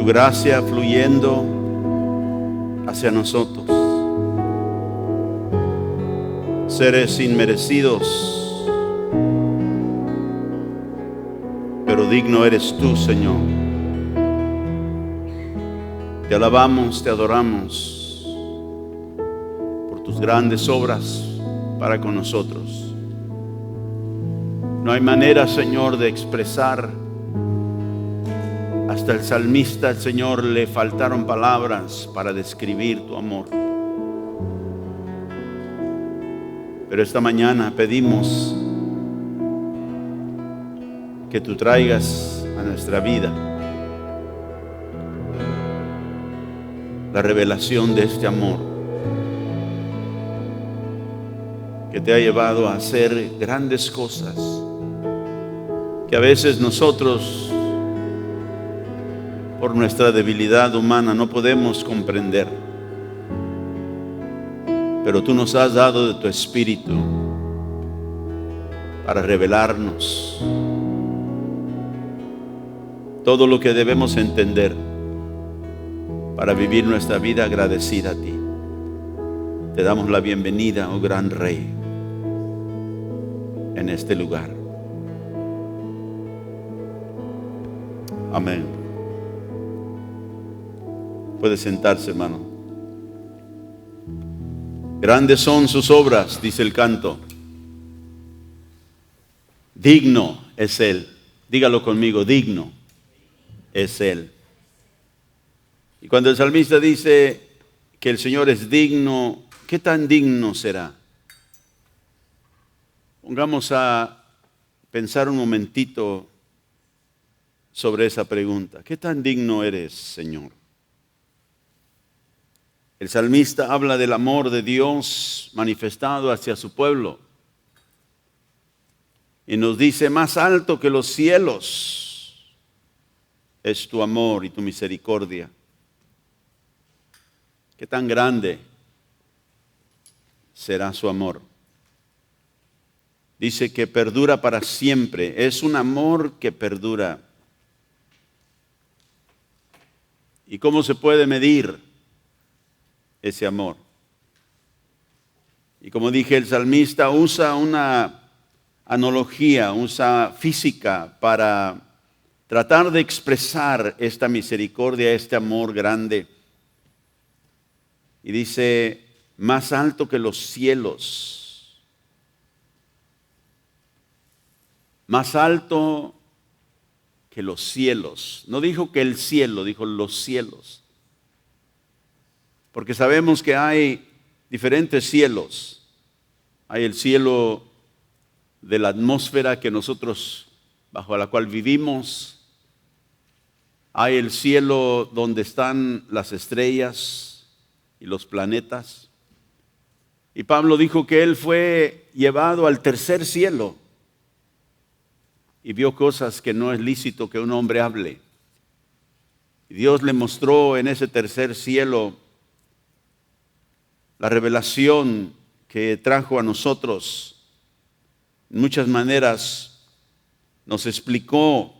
tu gracia fluyendo hacia nosotros. Seres inmerecidos, pero digno eres tú, Señor. Te alabamos, te adoramos por tus grandes obras para con nosotros. No hay manera, Señor, de expresar. Hasta el salmista, el Señor, le faltaron palabras para describir tu amor. Pero esta mañana pedimos que tú traigas a nuestra vida la revelación de este amor que te ha llevado a hacer grandes cosas que a veces nosotros, por nuestra debilidad humana, no podemos comprender. Pero tú nos has dado de tu Espíritu para revelarnos todo lo que debemos entender para vivir nuestra vida agradecida a ti. Te damos la bienvenida, oh gran Rey, en este lugar. Amén. Puede sentarse, hermano. Grandes son sus obras, dice el canto. Digno es Él. Dígalo conmigo, digno es Él. Y cuando el salmista dice que el Señor es digno, ¿qué tan digno será? Pongamos a pensar un momentito sobre esa pregunta. ¿Qué tan digno eres, Señor? El salmista habla del amor de Dios manifestado hacia su pueblo. Y nos dice, más alto que los cielos es tu amor y tu misericordia. ¿Qué tan grande será su amor? Dice que perdura para siempre. Es un amor que perdura. ¿Y cómo se puede medir ese amor? Y como dije, el salmista usa una analogía, usa física para tratar de expresar esta misericordia, este amor grande. Y dice, más alto que los cielos. Más alto que los cielos. No dijo que el cielo, dijo los cielos. Porque sabemos que hay diferentes cielos. Hay el cielo de la atmósfera que nosotros, bajo la cual vivimos. Hay el cielo donde están las estrellas y los planetas. Y Pablo dijo que él fue llevado al tercer cielo y vio cosas que no es lícito que un hombre hable. Y Dios le mostró en ese tercer cielo la revelación que trajo a nosotros. En muchas maneras nos explicó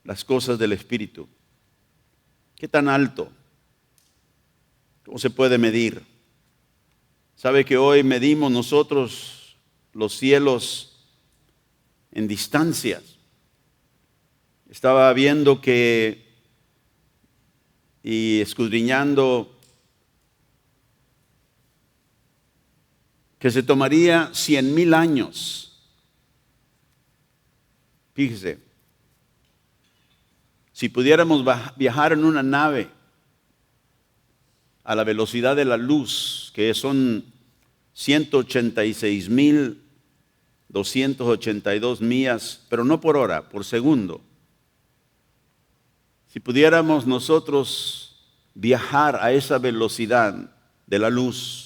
las cosas del Espíritu. ¿Qué tan alto? ¿Cómo se puede medir? ¿Sabe que hoy medimos nosotros los cielos en distancias? Estaba viendo y escudriñando que se tomaría 100,000 años. Fíjese, si pudiéramos viajar en una nave a la velocidad de la luz, que son 186,282 millas, pero no por hora, por segundo. Si pudiéramos nosotros viajar a esa velocidad de la luz,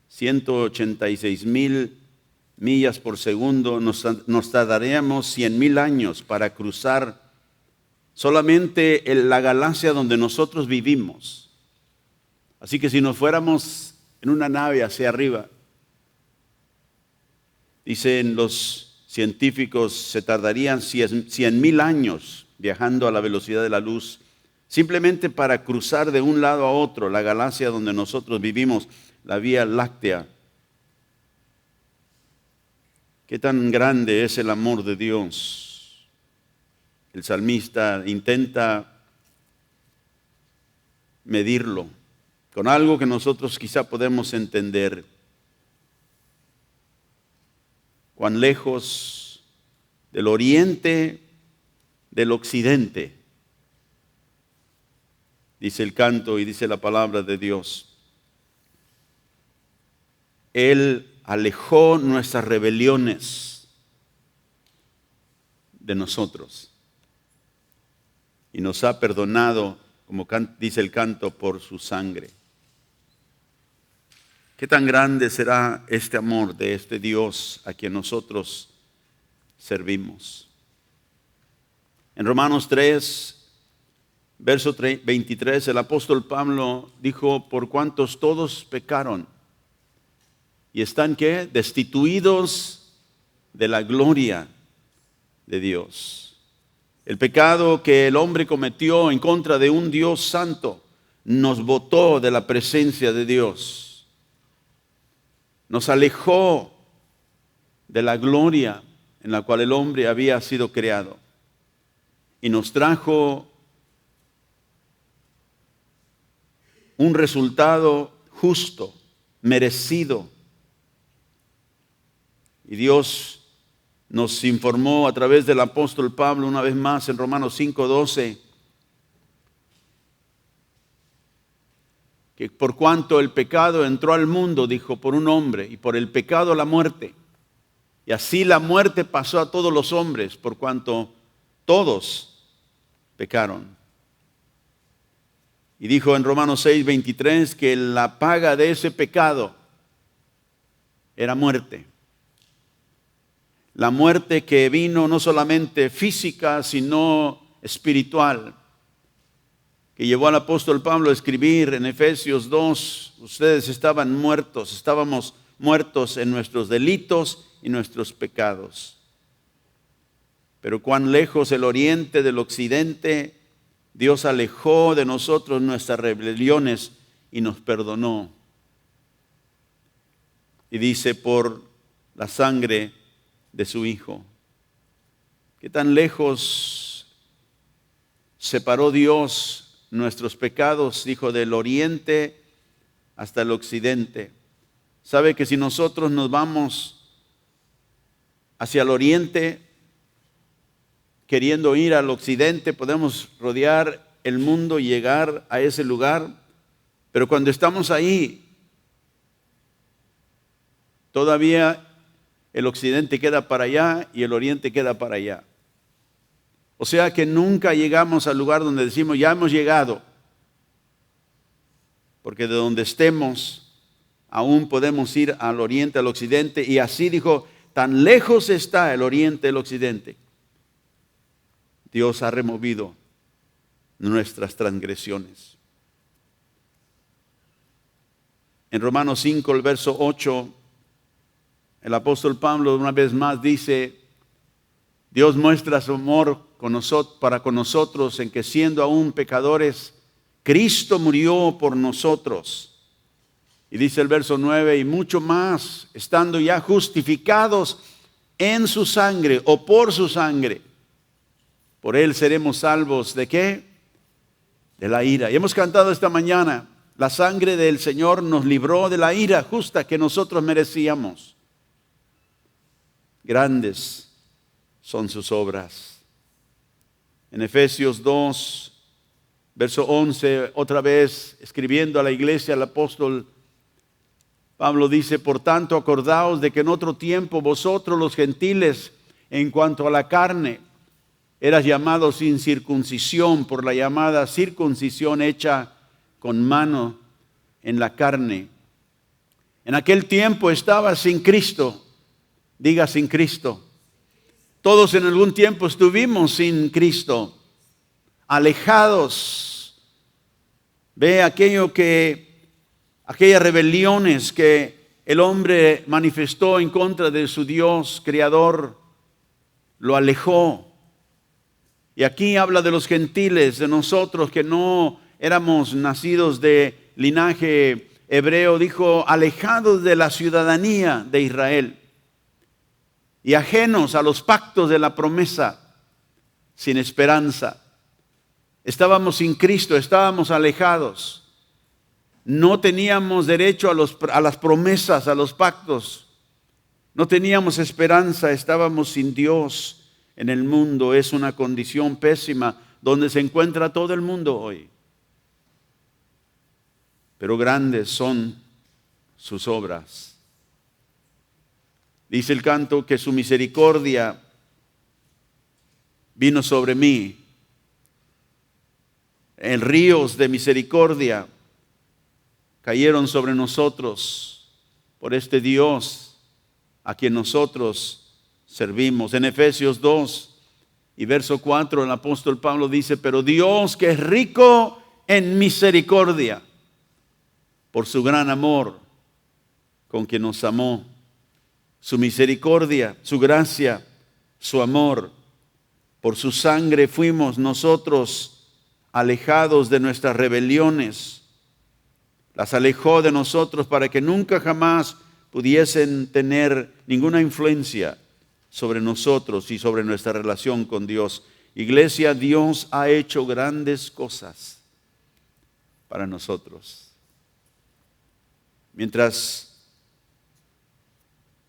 186,000 millas por segundo, nos tardaríamos 100,000 años para cruzar solamente la galaxia donde nosotros vivimos. Así que si nos fuéramos en una nave hacia arriba, dicen los científicos, se tardarían 100,000 años viajando a la velocidad de la luz, simplemente para cruzar de un lado a otro la galaxia donde nosotros vivimos, la Vía Láctea. ¿Qué tan grande es el amor de Dios? El salmista intenta medirlo con algo que nosotros quizá podemos entender. Cuán lejos del oriente del occidente, dice el canto y dice la palabra de Dios. Él alejó nuestras rebeliones de nosotros y nos ha perdonado, como dice el canto, por su sangre. ¿Qué tan grande será este amor de este Dios a quien nosotros servimos? En Romanos 3, verso 23, el apóstol Pablo dijo, por cuantos todos pecaron y están ¿qué? Destituidos de la gloria de Dios. El pecado que el hombre cometió en contra de un Dios santo nos botó de la presencia de Dios. Nos alejó de la gloria en la cual el hombre había sido creado y nos trajo un resultado justo, merecido. Y Dios nos informó a través del apóstol Pablo una vez más en Romanos 5:12 que por cuanto el pecado entró al mundo, dijo, por un hombre, y por el pecado la muerte. Y así la muerte pasó a todos los hombres, por cuanto todos pecaron. Y dijo en Romanos 6:23 que la paga de ese pecado era muerte. La muerte que vino no solamente física, sino espiritual, que llevó al apóstol Pablo a escribir en Efesios 2, ustedes estaban muertos, estábamos muertos en nuestros delitos y nuestros pecados. Pero cuán lejos el oriente del occidente, Dios alejó de nosotros nuestras rebeliones y nos perdonó. Y dice, por la sangre de su Hijo. ¿Qué tan lejos separó Dios nuestros pecados? Dijo, del oriente hasta el occidente. ¿Sabe que si nosotros nos vamos hacia el oriente, queriendo ir al occidente, podemos rodear el mundo y llegar a ese lugar? Pero cuando estamos ahí, todavía el occidente queda para allá y el oriente queda para allá. O sea que nunca llegamos al lugar donde decimos, ya hemos llegado. Porque de donde estemos, aún podemos ir al oriente, al occidente. Y así dijo, tan lejos está el oriente del occidente. Dios ha removido nuestras transgresiones. En Romanos 5, el verso 8, el apóstol Pablo una vez más dice, Dios muestra su amor para con nosotros en que siendo aún pecadores, Cristo murió por nosotros. Y dice el verso 9, y mucho más, estando ya justificados en su sangre o por su sangre, por él seremos salvos. ¿De qué? De la ira. Y hemos cantado esta mañana, la sangre del Señor nos libró de la ira justa que nosotros merecíamos. Grandes son sus obras. En Efesios 2, verso 11, otra vez escribiendo a la iglesia, el apóstol Pablo dice, por tanto acordaos de que en otro tiempo vosotros los gentiles, en cuanto a la carne, eras llamados sin circuncisión por la llamada circuncisión hecha con mano en la carne. En aquel tiempo estabas sin Cristo. Diga sin Cristo. Todos en algún tiempo estuvimos sin Cristo, alejados. Ve aquellas rebeliones que el hombre manifestó en contra de su Dios creador, lo alejó. Y aquí habla de los gentiles, de nosotros que no éramos nacidos de linaje hebreo, dijo, alejados de la ciudadanía de Israel y ajenos a los pactos de la promesa, sin esperanza. Estábamos sin Cristo, estábamos alejados. No teníamos derecho a las promesas, a los pactos. No teníamos esperanza, estábamos sin Dios en el mundo. Es una condición pésima donde se encuentra todo el mundo hoy. Pero grandes son sus obras. Dice el canto que su misericordia vino sobre mí. En ríos de misericordia cayeron sobre nosotros por este Dios a quien nosotros servimos. En Efesios 2 y verso 4 el apóstol Pablo dice, pero Dios que es rico en misericordia, por su gran amor con que nos amó, su misericordia, su gracia, su amor, por su sangre fuimos nosotros alejados de nuestras rebeliones. Las alejó de nosotros para que nunca jamás pudiesen tener ninguna influencia sobre nosotros y sobre nuestra relación con Dios. Iglesia, Dios ha hecho grandes cosas para nosotros. Mientras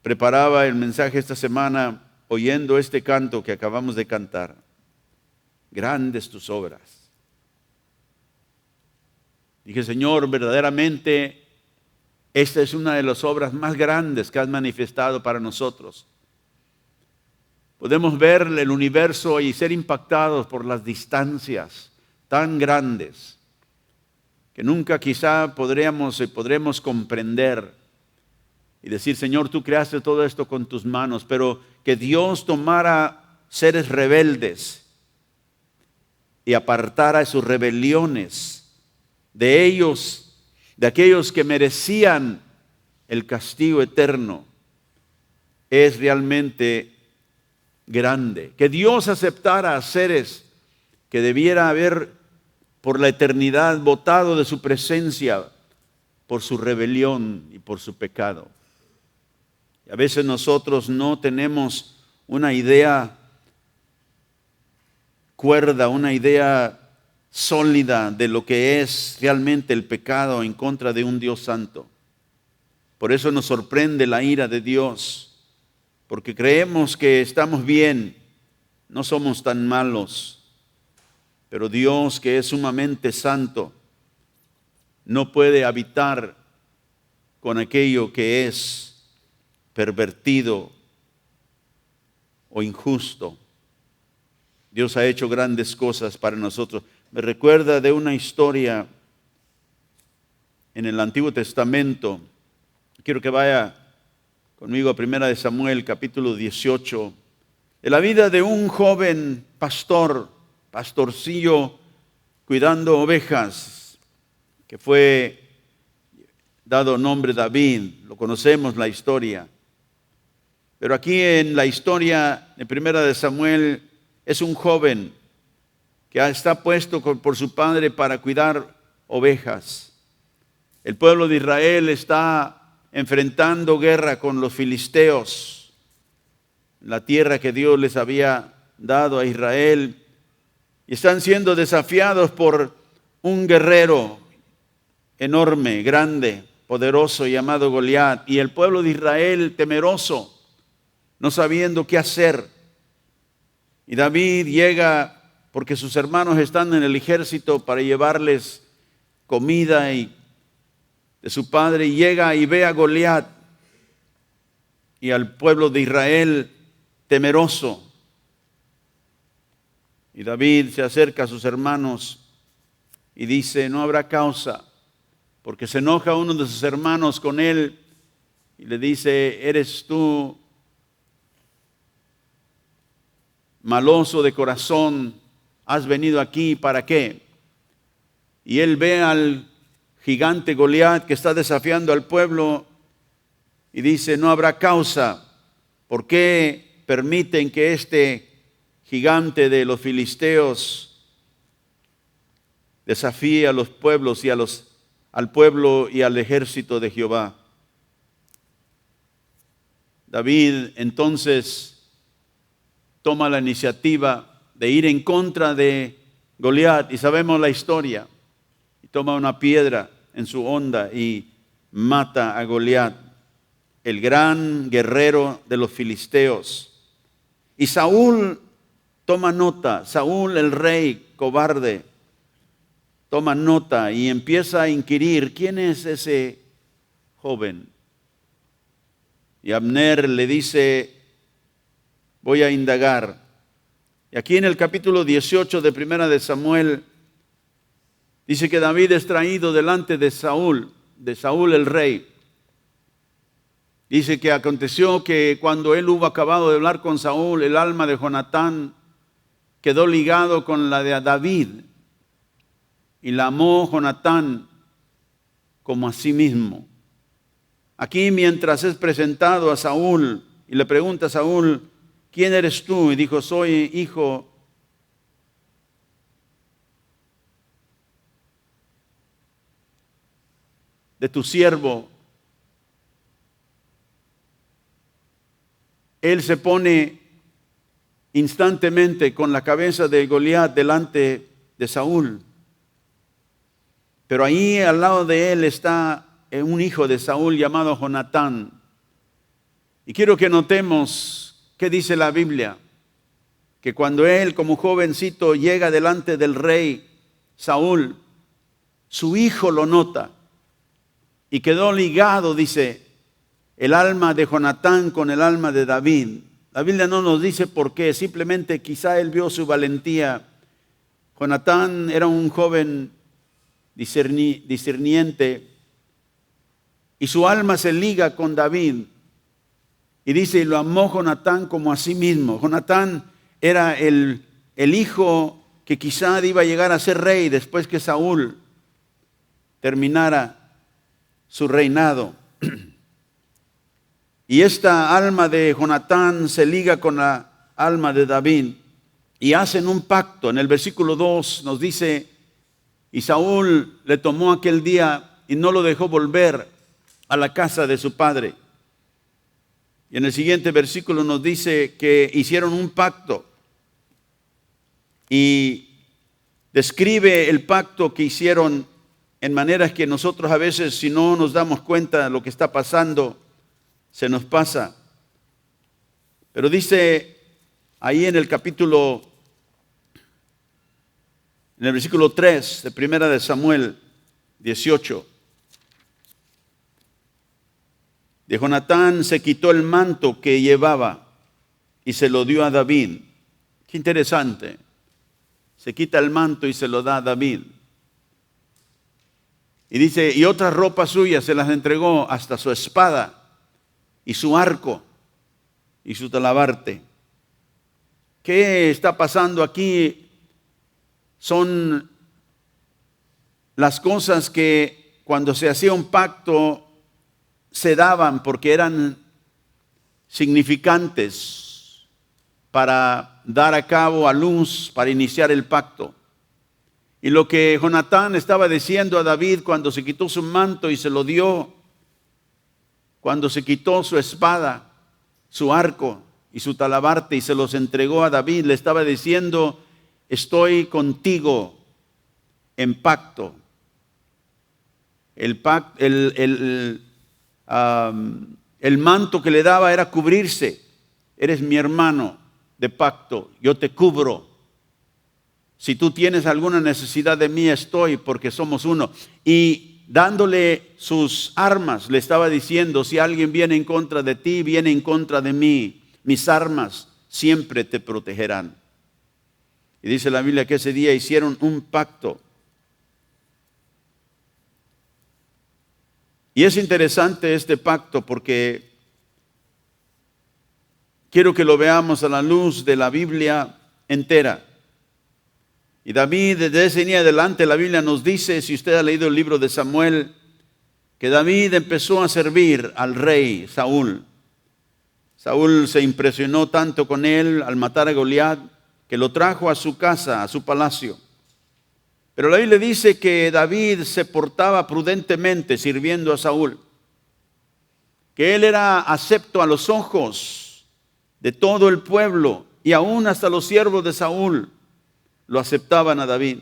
preparaba el mensaje esta semana, oyendo este canto que acabamos de cantar, grandes tus obras. Dije, Señor, verdaderamente esta es una de las obras más grandes que has manifestado para nosotros. Podemos ver el universo y ser impactados por las distancias tan grandes que nunca quizá podremos comprender y decir, Señor, tú creaste todo esto con tus manos, pero que Dios tomara seres rebeldes y apartara sus rebeliones de ellos, de aquellos que merecían el castigo eterno, es realmente grande. Que Dios aceptara a seres que debiera haber por la eternidad botado de su presencia por su rebelión y por su pecado. Y a veces nosotros no tenemos una idea cuerda, una idea sólida de lo que es realmente el pecado en contra de un Dios santo. Por eso nos sorprende la ira de Dios, porque creemos que estamos bien, no somos tan malos, pero Dios, que es sumamente santo, no puede habitar con aquello que es pervertido o injusto. Dios ha hecho grandes cosas para nosotros. Me recuerda de una historia en el Antiguo Testamento. Quiero que vaya conmigo a 1 de Samuel, capítulo 18, de la vida de un joven pastorcillo, cuidando ovejas, que fue dado nombre David. Lo conocemos la historia. Pero aquí en la historia de 1 de Samuel es un joven que está puesto por su padre para cuidar ovejas. El pueblo de Israel está enfrentando guerra con los filisteos, la tierra que Dios les había dado a Israel, y están siendo desafiados por un guerrero enorme, grande, poderoso, llamado Goliat, y el pueblo de Israel temeroso, no sabiendo qué hacer. Y David llega porque sus hermanos están en el ejército para llevarles comida de su padre, y llega y ve a Goliat y al pueblo de Israel temeroso. Y David se acerca a sus hermanos y dice, no habrá causa, porque se enoja uno de sus hermanos con él y le dice, ¿eres tú maloso de corazón? ¿Has venido aquí para qué? Y él ve al gigante Goliat que está desafiando al pueblo y dice, no habrá causa. ¿Por qué permiten que este gigante de los filisteos, desafía a los pueblos y al pueblo y al ejército de Jehová. David entonces toma la iniciativa de ir en contra de Goliat, y sabemos la historia. Y toma una piedra en su honda y mata a Goliat, el gran guerrero de los filisteos. Y Saúl toma nota, Saúl el rey cobarde, toma nota y empieza a inquirir, ¿quién es ese joven? Y Abner le dice, voy a indagar. Y aquí en el capítulo 18 de Primera de Samuel, dice que David es traído delante de Saúl el rey. Dice que aconteció que cuando él hubo acabado de hablar con Saúl, el alma de Jonatán quedó ligado con la de David, y la amó Jonatán como a sí mismo. Aquí mientras es presentado a Saúl y le pregunta a Saúl, ¿quién eres tú? Y dijo, soy hijo de tu siervo. Él se pone instantemente con la cabeza de Goliat delante de Saúl. Pero ahí al lado de él está un hijo de Saúl llamado Jonatán. Y quiero que notemos qué dice la Biblia, que cuando él como jovencito llega delante del rey Saúl, su hijo lo nota y quedó ligado, dice, el alma de Jonatán con el alma de David. La Biblia no nos dice por qué, simplemente quizá él vio su valentía. Jonatán era un joven discerniente y su alma se liga con David. Y dice, y lo amó Jonatán como a sí mismo. Jonatán era el hijo que quizá iba a llegar a ser rey después que Saúl terminara su reinado. Y esta alma de Jonatán se liga con la alma de David y hacen un pacto. En el versículo 2 nos dice, y Saúl le tomó aquel día y no lo dejó volver a la casa de su padre. Y en el siguiente versículo nos dice que hicieron un pacto y describe el pacto que hicieron en maneras que nosotros a veces, si no nos damos cuenta de lo que está pasando, se nos pasa. Pero dice ahí en el versículo 3 de Primera de Samuel 18, de Jonatán se quitó el manto que llevaba y se lo dio a David. Qué interesante. Se quita el manto y se lo da a David. Y dice, y otras ropas suyas se las entregó, hasta su espada y su arco y su talabarte. ¿Qué está pasando aquí? Son las cosas que cuando se hacía un pacto se daban porque eran significantes para dar a cabo a luz, para iniciar el pacto. Y lo que Jonatán estaba diciendo a David cuando se quitó su manto y se lo dio, cuando se quitó su espada, su arco y su talabarte y se los entregó a David, le estaba diciendo, estoy contigo en pacto. El manto que le daba era cubrirse. Eres mi hermano de pacto, yo te cubro. Si tú tienes alguna necesidad de mí, estoy, porque somos uno. Y dándole sus armas, le estaba diciendo, si alguien viene en contra de ti, viene en contra de mí, mis armas siempre te protegerán. Y dice la Biblia que ese día hicieron un pacto. Y es interesante este pacto porque quiero que lo veamos a la luz de la Biblia entera. Y David, desde ese día adelante, la Biblia nos dice, si usted ha leído el libro de Samuel, que David empezó a servir al rey Saúl. Saúl se impresionó tanto con él al matar a Goliat, que lo trajo a su casa, a su palacio. Pero la Biblia dice que David se portaba prudentemente sirviendo a Saúl, que él era acepto a los ojos de todo el pueblo y aún hasta los siervos de Saúl lo aceptaban a David.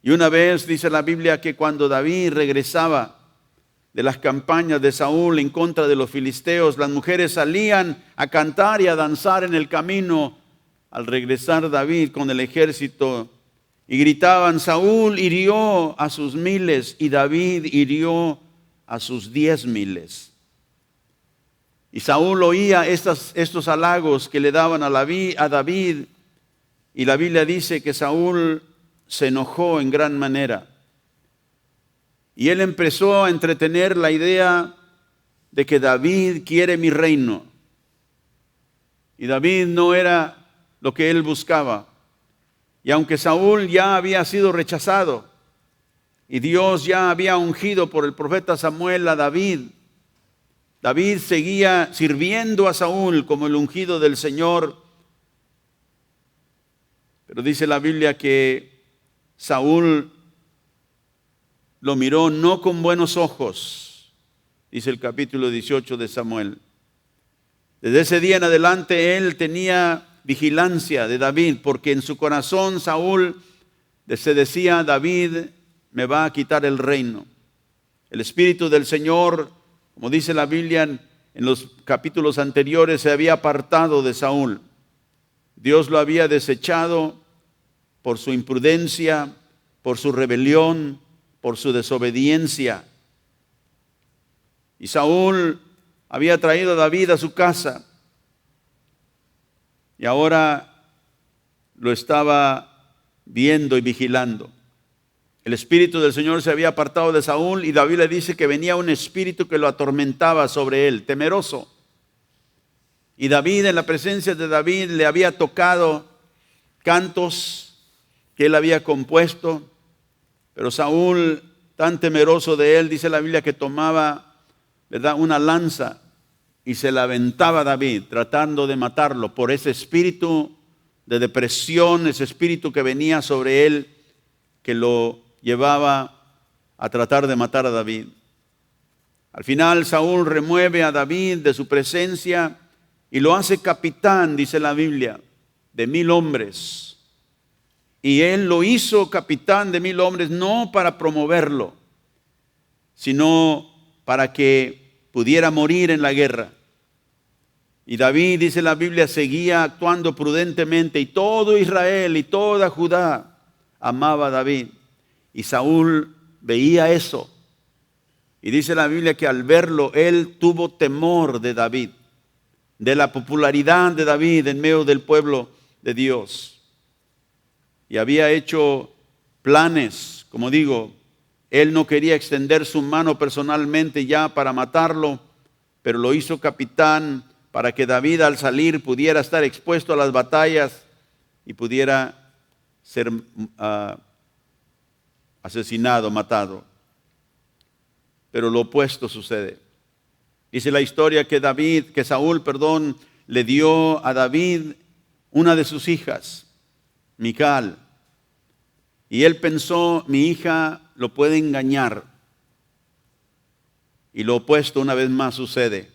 Y una vez dice la Biblia que cuando David regresaba de las campañas de Saúl en contra de los filisteos, las mujeres salían a cantar y a danzar en el camino al regresar David con el ejército y gritaban: Saúl hirió a sus 1000 y David hirió a sus 10,000. Y Saúl oía estos halagos que le daban a David, y la Biblia dice que Saúl se enojó en gran manera. Y él empezó a entretener la idea de que David quiere mi reino. Y David no era lo que él buscaba. Y aunque Saúl ya había sido rechazado y Dios ya había ungido por el profeta Samuel a David, David seguía sirviendo a Saúl como el ungido del Señor. Pero dice la Biblia que Saúl lo miró no con buenos ojos, dice el capítulo 18 de Samuel. Desde ese día en adelante él tenía vigilancia de David, porque en su corazón Saúl se decía: David me va a quitar el reino. El Espíritu del Señor, como dice la Biblia en los capítulos anteriores, se había apartado de Saúl. Dios lo había desechado por su imprudencia, por su rebelión, por su desobediencia. Y Saúl había traído a David a su casa y ahora lo estaba viendo y vigilando. El Espíritu del Señor se había apartado de Saúl y David le dice que venía un espíritu que lo atormentaba sobre él, temeroso. Y David, en la presencia de David, le había tocado cantos que él había compuesto, pero Saúl, tan temeroso de él, dice la Biblia que tomaba, ¿verdad?, una lanza y se la aventaba a David, tratando de matarlo por ese espíritu de depresión, ese espíritu que venía sobre él, que lo llevaba a tratar de matar a David. Al final Saúl remueve a David de su presencia y lo hace capitán, dice la Biblia, de 1000 hombres. Y él lo hizo capitán de 1000 hombres no para promoverlo, sino para que pudiera morir en la guerra. Y David, dice la Biblia, seguía actuando prudentemente, y todo Israel y toda Judá amaba a David. Y Saúl veía eso. Y dice la Biblia que al verlo, él tuvo temor de David, de la popularidad de David en medio del pueblo de Dios. Y había hecho planes, como digo, él no quería extender su mano personalmente ya para matarlo, pero lo hizo capitán para que David al salir pudiera estar expuesto a las batallas y pudiera ser asesinado, matado. Pero lo opuesto sucede. Dice la historia que Saúl le dio a David una de sus hijas, Mical. Y él pensó: mi hija lo puede engañar. Y lo opuesto una vez más sucede.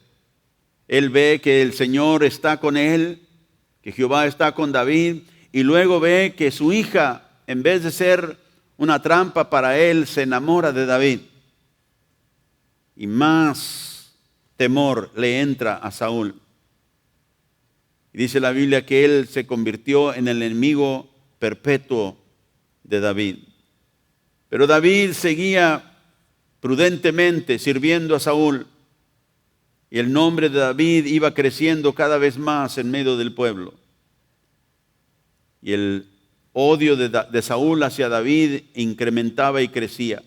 Él ve que el Señor está con él, que Jehová está con David, y luego ve que su hija, en vez de ser una trampa para él, se enamora de David. Y más temor le entra a Saúl. Y dice la Biblia que él se convirtió en el enemigo perpetuo de David. Pero David seguía prudentemente sirviendo a Saúl, y el nombre de David iba creciendo cada vez más en medio del pueblo. Y el odio de Saúl hacia David incrementaba y crecía.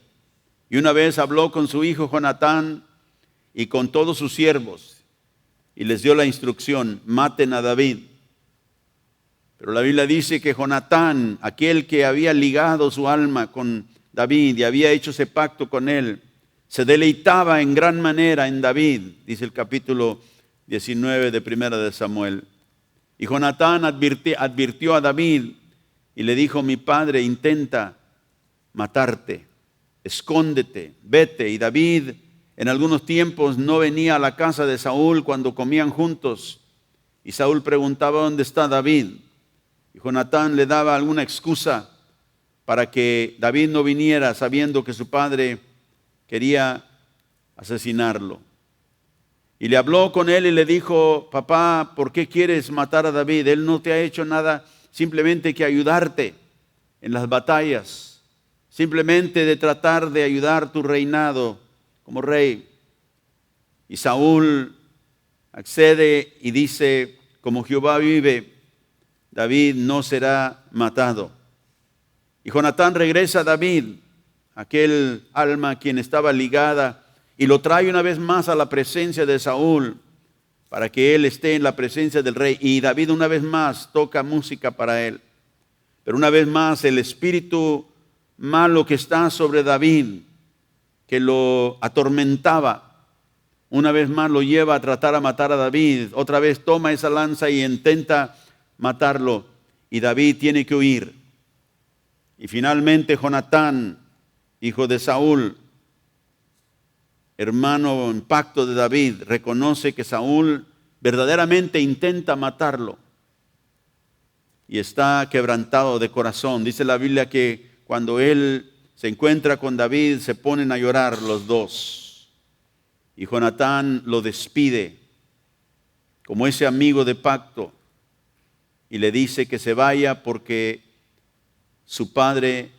Y una vez habló con su hijo Jonatán y con todos sus siervos y les dio la instrucción: maten a David. Pero la Biblia dice que Jonatán, aquel que había ligado su alma con David y había hecho ese pacto con él, se deleitaba en gran manera en David, dice el capítulo 19 de Primera de Samuel. Y Jonatán advirtió a David y le dijo: mi padre intenta matarte, escóndete, vete. Y David en algunos tiempos no venía a la casa de Saúl cuando comían juntos. Y Saúl preguntaba: ¿dónde está David? Y Jonatán le daba alguna excusa para que David no viniera, sabiendo que su padre quería asesinarlo. Y le habló con él y le dijo: papá, ¿por qué quieres matar a David? Él no te ha hecho nada, simplemente que ayudarte en las batallas, simplemente de tratar de ayudar tu reinado como rey. Y Saúl accede y dice: como Jehová vive, David no será matado. Y Jonatán regresa a David, aquel alma a quien estaba ligada, y lo trae una vez más a la presencia de Saúl, para que él esté en la presencia del rey. Y David una vez más toca música para él. Pero una vez más el espíritu malo que está sobre David, que lo atormentaba, una vez más lo lleva a tratar a matar a David. Otra vez toma esa lanza y intenta matarlo. Y David tiene que huir. Y finalmente Jonatán, hijo de Saúl, hermano en pacto de David, reconoce que Saúl verdaderamente intenta matarlo. Y está quebrantado de corazón. Dice la Biblia que cuando él se encuentra con David, se ponen a llorar los dos. Y Jonatán lo despide como ese amigo de pacto y le dice que se vaya porque su padre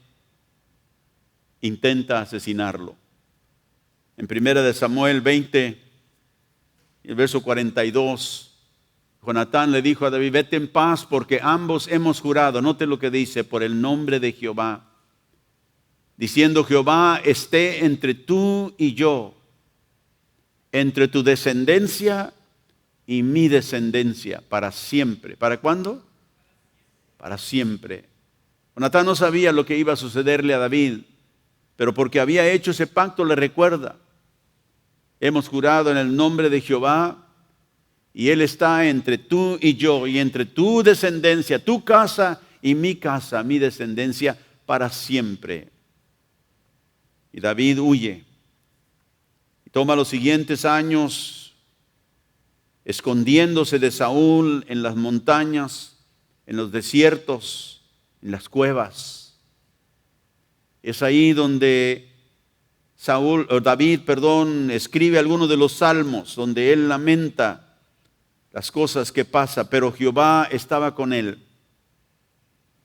intenta asesinarlo. En 1 Samuel 20, el verso 42, Jonatán le dijo a David: vete en paz, porque ambos hemos jurado, note lo que dice, por el nombre de Jehová, diciendo: Jehová esté entre tú y yo, entre tu descendencia y mi descendencia, para siempre. ¿Para cuándo? Para siempre. Jonatán no sabía lo que iba a sucederle a David, pero porque había hecho ese pacto le recuerda: hemos jurado en el nombre de Jehová, y Él está entre tú y yo, y entre tu descendencia, tu casa y mi casa, mi descendencia, para siempre. Y David huye. Y toma los siguientes años escondiéndose de Saúl en las montañas, en los desiertos, en las cuevas. Es ahí donde David escribe algunos de los salmos, donde él lamenta las cosas que pasa, pero Jehová estaba con él.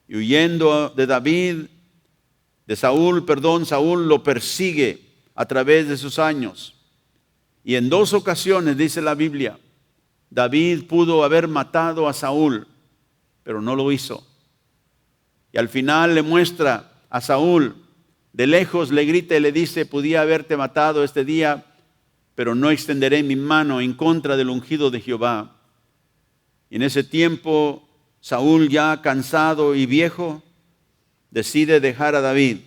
Y huyendo de Saúl lo persigue a través de sus años. Y en 2 ocasiones, dice la Biblia, David pudo haber matado a Saúl, pero no lo hizo. Y al final le muestra a Saúl, de lejos le grita y le dice: podía haberte matado este día, pero no extenderé mi mano en contra del ungido de Jehová. Y en ese tiempo, Saúl, ya cansado y viejo, decide dejar a David,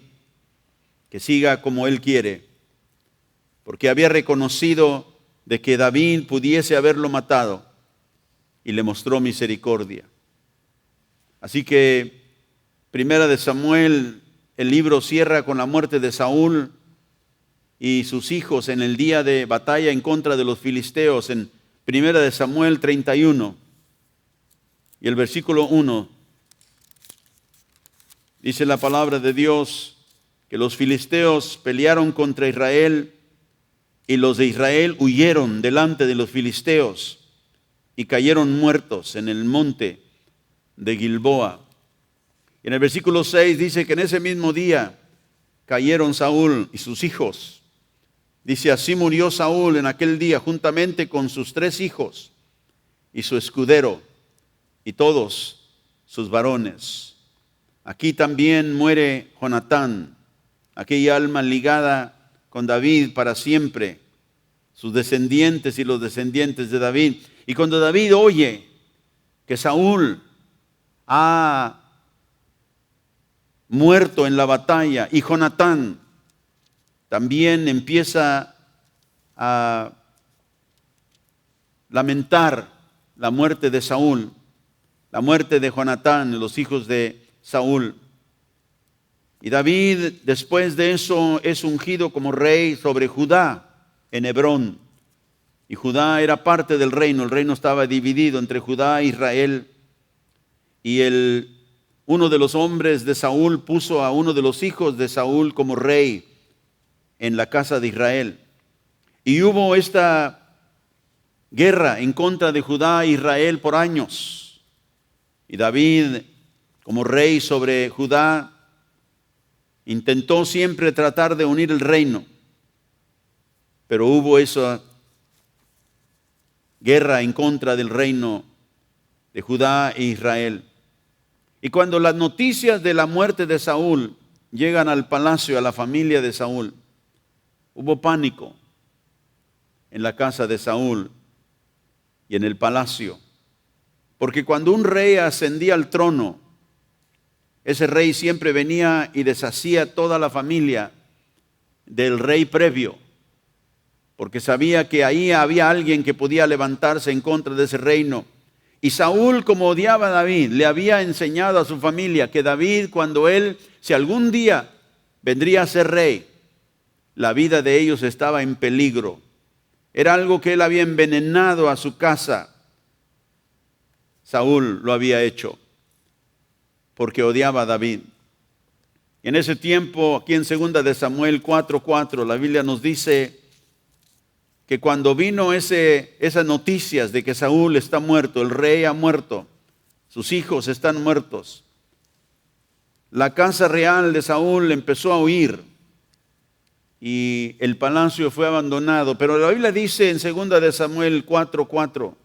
que siga como él quiere, porque había reconocido de que David pudiese haberlo matado y le mostró misericordia. Así que 1 Samuel, el libro cierra con la muerte de Saúl y sus hijos en el día de batalla en contra de los filisteos, en 1 Samuel 31 y el versículo 1. Dice la palabra de Dios que los filisteos pelearon contra Israel y los de Israel huyeron delante de los filisteos y cayeron muertos en el monte de Gilboa. Y en el versículo 6 dice que en ese mismo día cayeron Saúl y sus hijos. Dice: así murió Saúl en aquel día juntamente con sus 3 hijos y su escudero y todos sus varones. Aquí también muere Jonatán, aquella alma ligada con David para siempre, sus descendientes y los descendientes de David. Y cuando David oye que Saúl ha muerto en la batalla y Jonatán también empieza a lamentar la muerte de Saúl, la muerte de Jonatán, los hijos de Saúl. Y David, después de eso, es ungido como rey sobre Judá en Hebrón. Y Judá era parte del reino. El reino estaba dividido entre Judá e Israel. Y uno de los hombres de Saúl puso a uno de los hijos de Saúl como rey en la casa de Israel. Y hubo esta guerra en contra de Judá e Israel por años. Y David, como rey sobre Judá, intentó siempre tratar de unir el reino. Pero hubo esa guerra en contra del reino de Judá e Israel. Y cuando las noticias de la muerte de Saúl llegan al palacio, a la familia de Saúl, hubo pánico en la casa de Saúl y en el palacio. Porque cuando un rey ascendía al trono, ese rey siempre venía y deshacía toda la familia del rey previo, porque sabía que ahí había alguien que podía levantarse en contra de ese reino. Y Saúl, como odiaba a David, le había enseñado a su familia que David, cuando él, si algún día vendría a ser rey, la vida de ellos estaba en peligro. Era algo que él había envenenado a su casa. Saúl lo había hecho porque odiaba a David. En ese tiempo, aquí en 2 de Samuel 4:4, la Biblia nos dice que cuando vino esas noticias de que Saúl está muerto, el rey ha muerto, sus hijos están muertos, la casa real de Saúl empezó a huir y el palacio fue abandonado. Pero la Biblia dice en 2 de Samuel 4:4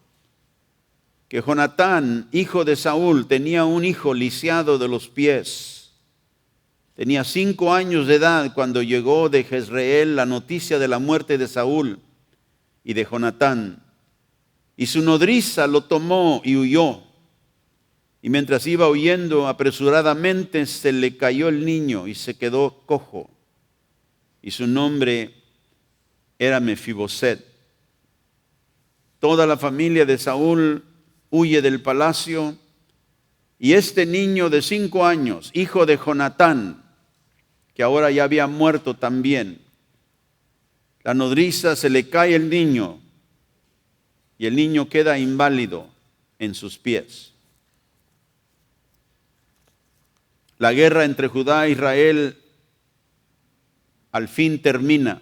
que Jonatán, hijo de Saúl, tenía un hijo lisiado de los pies. Tenía 5 años de edad cuando llegó de Jezreel la noticia de la muerte de Saúl y de Jonatán. Y su nodriza lo tomó y huyó. Y mientras iba huyendo apresuradamente, se le cayó el niño y se quedó cojo. Y su nombre era Mefiboset. Toda la familia de Saúl huye del palacio. Y este niño de 5 años, hijo de Jonatán, que ahora ya había muerto también, la nodriza, se le cae el niño y el niño queda inválido en sus pies. La guerra entre Judá e Israel al fin termina.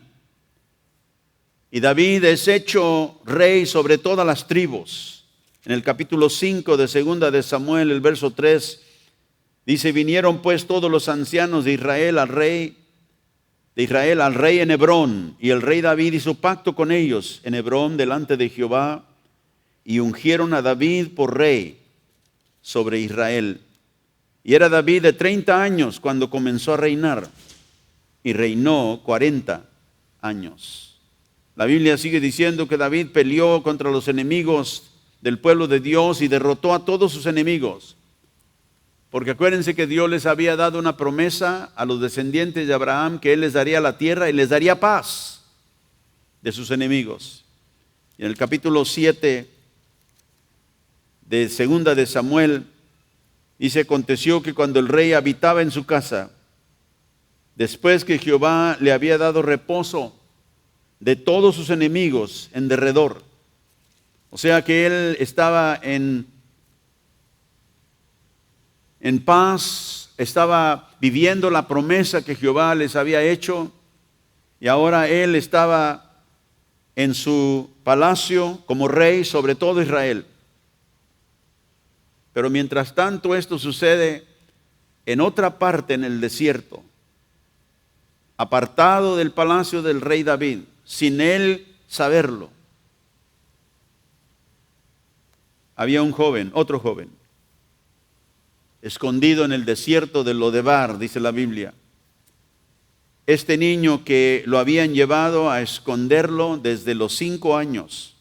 Y David es hecho rey sobre todas las tribus. En el capítulo 5 de 2 de Samuel, el verso 3, dice: vinieron pues todos los ancianos de Israel al rey en Hebrón, y el rey David hizo pacto con ellos en Hebrón delante de Jehová, y ungieron a David por rey sobre Israel. Y era David de 30 años cuando comenzó a reinar, y reinó 40 años. La Biblia sigue diciendo que David peleó contra los enemigos del pueblo de Dios y derrotó a todos sus enemigos. Porque acuérdense que Dios les había dado una promesa a los descendientes de Abraham, que Él les daría la tierra y les daría paz de sus enemigos. Y en el capítulo 7 de 2 de Samuel, dice: aconteció que cuando el rey habitaba en su casa, después que Jehová le había dado reposo de todos sus enemigos en derredor, o sea que él estaba en paz, estaba viviendo la promesa que Jehová les había hecho, y ahora él estaba en su palacio como rey sobre todo Israel. Pero mientras tanto esto sucede en otra parte, en el desierto, apartado del palacio del rey David, sin él saberlo. Había un joven, otro joven, escondido en el desierto de Lodebar, dice la Biblia. Este niño que lo habían llevado a esconderlo desde los 5 años,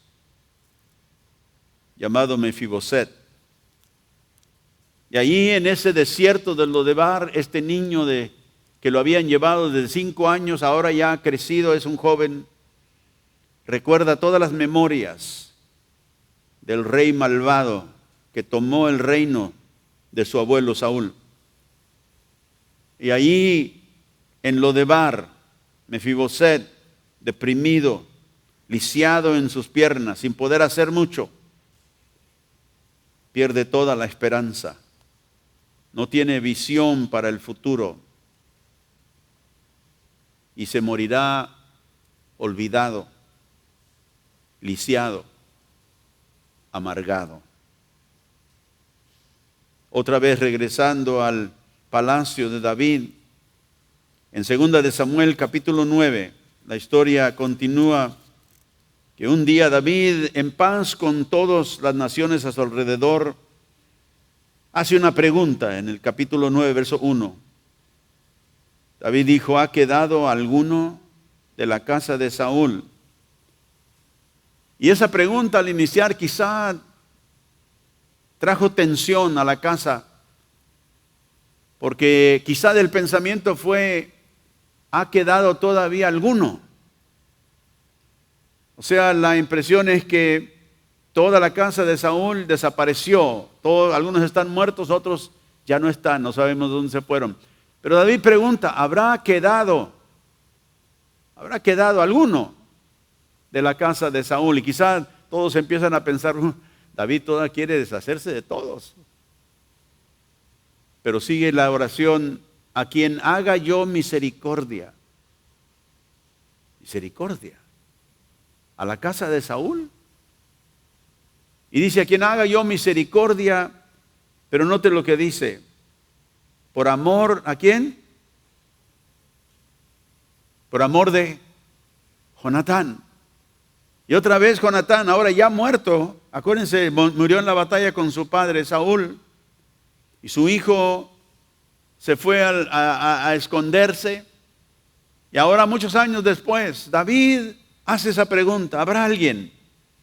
llamado Mefiboset. Y allí en ese desierto de Lodebar, este niño que lo habían llevado desde 5 años, ahora ya ha crecido, es un joven, recuerda todas las memorias del rey malvado que tomó el reino de su abuelo Saúl. Y allí en Lodebar, Mefiboset, deprimido, lisiado en sus piernas, sin poder hacer mucho, pierde toda la esperanza. No tiene visión para el futuro y se morirá olvidado, lisiado, amargado. Otra vez regresando al palacio de David, en 2 de Samuel capítulo 9, la historia continúa que un día David, en paz con todas las naciones a su alrededor, hace una pregunta en el capítulo 9, verso 1. David dijo: ¿ha quedado alguno de la casa de Saúl? Y esa pregunta al iniciar quizá trajo tensión a la casa, porque quizá del pensamiento fue: ¿ha quedado todavía alguno? O sea, la impresión es que toda la casa de Saúl desapareció. Algunos están muertos, otros ya no están, no sabemos dónde se fueron. Pero David pregunta: ¿habrá quedado alguno de la casa de Saúl? Y quizás todos empiezan a pensar: David todavía quiere deshacerse de todos. Pero sigue la oración: a quien haga yo misericordia. Misericordia. ¿A la casa de Saúl? Y dice: a quien haga yo misericordia, pero note lo que dice: por amor, ¿a quién? Por amor de Jonatán. Y otra vez Jonatán, ahora ya muerto, acuérdense, murió en la batalla con su padre Saúl, y su hijo se fue a esconderse, y ahora muchos años después, David hace esa pregunta: ¿habrá alguien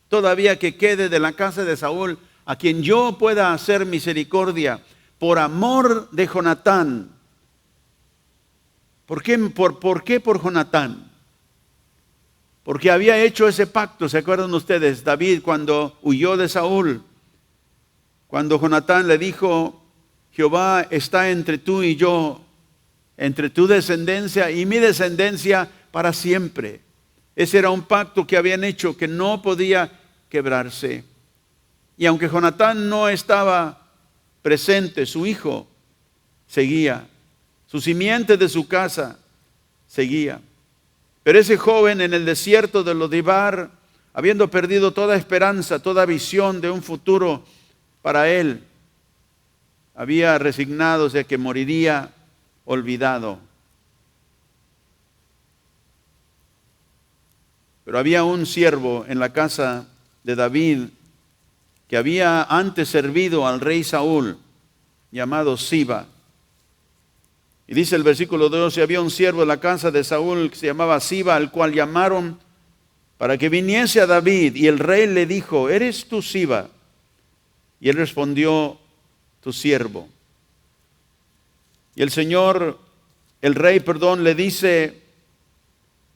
todavía que quede de la casa de Saúl a quien yo pueda hacer misericordia por amor de Jonatán? ¿Por qué por Jonatán? Porque había hecho ese pacto, ¿se acuerdan ustedes? David, cuando huyó de Saúl, cuando Jonatán le dijo: Jehová está entre tú y yo, entre tu descendencia y mi descendencia para siempre. Ese era un pacto que habían hecho que no podía quebrarse. Y aunque Jonatán no estaba presente, su hijo seguía. Su simiente de su casa seguía. Pero ese joven en el desierto de Lodebar, habiendo perdido toda esperanza, toda visión de un futuro para él, había resignado a que moriría olvidado. Pero había un siervo en la casa de David que había antes servido al rey Saúl, llamado Siba. Y dice el versículo 12: había un siervo en la casa de Saúl que se llamaba Siba, al cual llamaron para que viniese a David. Y el rey le dijo: ¿eres tú Siba? Y él respondió: tu siervo. Y el rey, le dice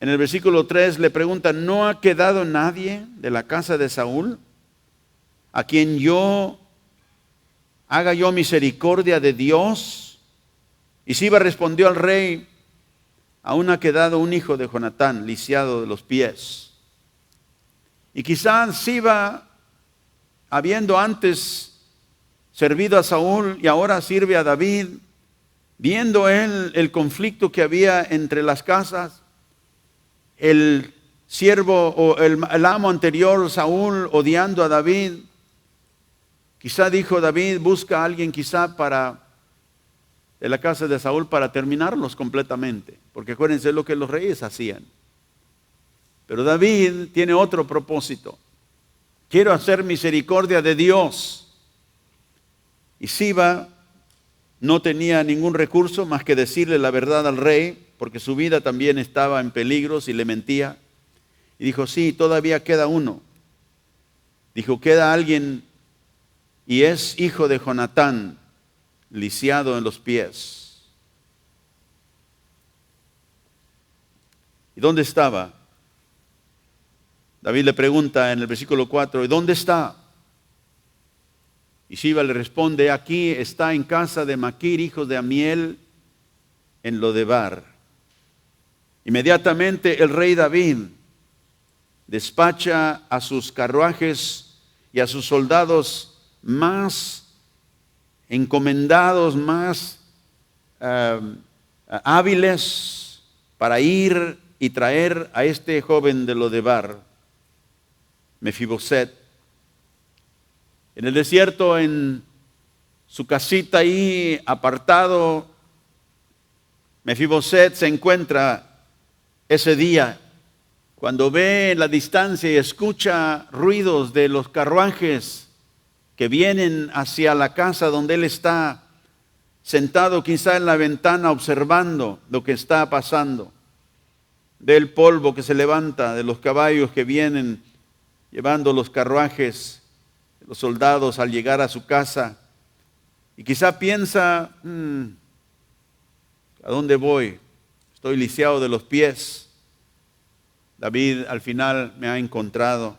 en el versículo 3, le pregunta: ¿no ha quedado nadie de la casa de Saúl a quien haga yo misericordia de Dios? Y Siba respondió al rey: aún ha quedado un hijo de Jonatán, lisiado de los pies. Y quizás Siba, habiendo antes servido a Saúl y ahora sirve a David, viendo él el conflicto que había entre las casas, el siervo o el amo anterior, Saúl, odiando a David, quizá dijo: David, busca a alguien quizá de la casa de Saúl para terminarlos completamente. Porque acuérdense lo que los reyes hacían. Pero David tiene otro propósito: quiero hacer misericordia de Dios. Y Siba no tenía ningún recurso más que decirle la verdad al rey, porque su vida también estaba en peligro si le mentía. Y dijo: sí, todavía queda uno. Dijo: queda alguien y es hijo de Jonatán, lisiado en los pies. ¿Y dónde estaba? David le pregunta en el versículo 4: ¿y dónde está? Y Siba le responde, aquí está en casa de Maquir, hijo de Amiel, en Lodebar. Inmediatamente el rey David despacha a sus carruajes y a sus soldados más encomendados, más hábiles para ir y traer a este joven de Lodebar, Mefiboset. En el desierto, en su casita ahí apartado, Mefiboset se encuentra ese día cuando ve en la distancia y escucha ruidos de los carruajes que vienen hacia la casa donde él está sentado quizá en la ventana observando lo que está pasando. Del polvo que se levanta de los caballos que vienen llevando los carruajes, los soldados al llegar a su casa. Y quizá piensa, ¿a dónde voy? Estoy lisiado de los pies. David al final me ha encontrado.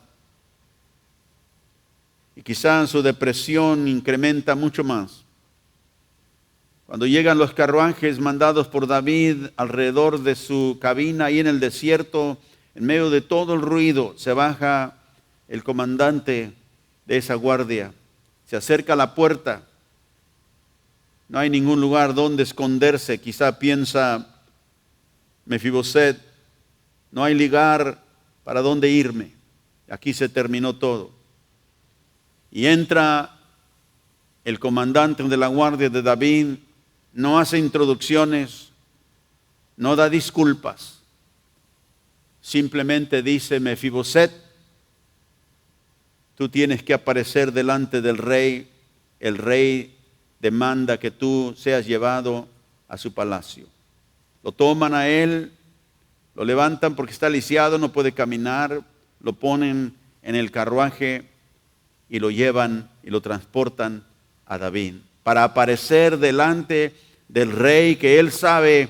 Y quizá su depresión incrementa mucho más. Cuando llegan los carruajes mandados por David alrededor de su cabina, ahí en el desierto, en medio de todo el ruido, se baja el comandante de esa guardia. Se acerca a la puerta. No hay ningún lugar donde esconderse. Quizá piensa Mefiboset, no hay lugar para donde irme. Aquí se terminó todo. Y entra el comandante de la guardia de David, no hace introducciones, no da disculpas. Simplemente dice, Mefiboset, tú tienes que aparecer delante del rey. El rey demanda que tú seas llevado a su palacio. Lo toman a él, lo levantan porque está lisiado, no puede caminar, lo ponen en el carruaje y lo llevan y lo transportan a David para aparecer delante del rey que él sabe